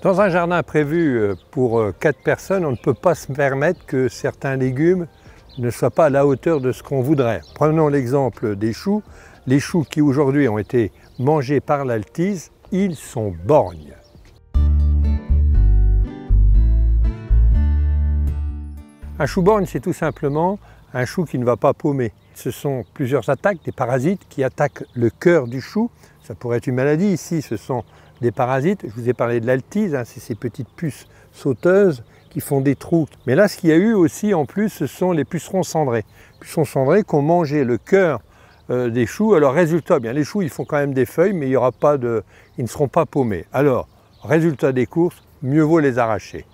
Dans un jardin prévu pour 4 personnes, on ne peut pas se permettre que certains légumes ne soient pas à la hauteur de ce qu'on voudrait. Prenons l'exemple des choux. Les choux qui aujourd'hui ont été mangés par l'altise, ils sont borgnes. Un chou borgne, c'est tout simplement un chou qui ne va pas paumer. Ce sont plusieurs attaques, des parasites qui attaquent le cœur du chou. Ça pourrait être une maladie. Ici, ce sont des parasites. Je vous ai parlé de l'altise, c'est ces petites puces sauteuses qui font des trous. Mais là, ce qu'il y a eu aussi en plus, ce sont les pucerons cendrés. Les pucerons cendrés qui ont mangé le cœur des choux. Alors résultat, bien, les choux, ils font quand même des feuilles, mais il y aura pas de, ils ne seront pas paumés. Alors, résultat des courses, mieux vaut les arracher.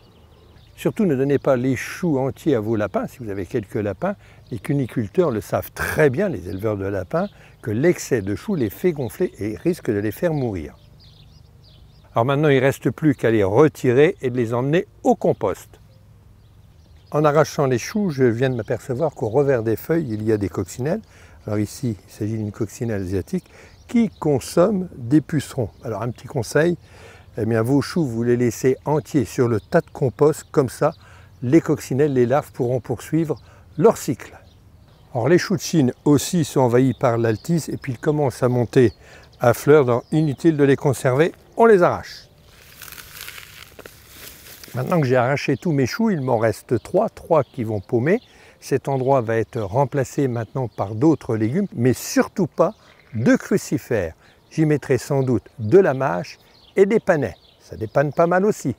Surtout, ne donnez pas les choux entiers à vos lapins, si vous avez quelques lapins. Les cuniculteurs le savent très bien, les éleveurs de lapins, que l'excès de choux les fait gonfler et risque de les faire mourir. Alors maintenant, il ne reste plus qu'à les retirer et de les emmener au compost. En arrachant les choux, je viens de m'apercevoir qu'au revers des feuilles, il y a des coccinelles. Alors ici, il s'agit d'une coccinelle asiatique qui consomme des pucerons. Alors un petit conseil, eh bien, vos choux, vous les laissez entiers sur le tas de compost, comme ça, les coccinelles, les larves pourront poursuivre leur cycle. Alors les choux de Chine aussi sont envahis par l'altise et puis ils commencent à monter à fleurs, donc inutile de les conserver, on les arrache. Maintenant que j'ai arraché tous mes choux, il m'en reste 3 qui vont paumer. Cet endroit va être remplacé maintenant par d'autres légumes, mais surtout pas de crucifères. J'y mettrai sans doute de la mâche et des panais. Ça dépanne pas mal aussi.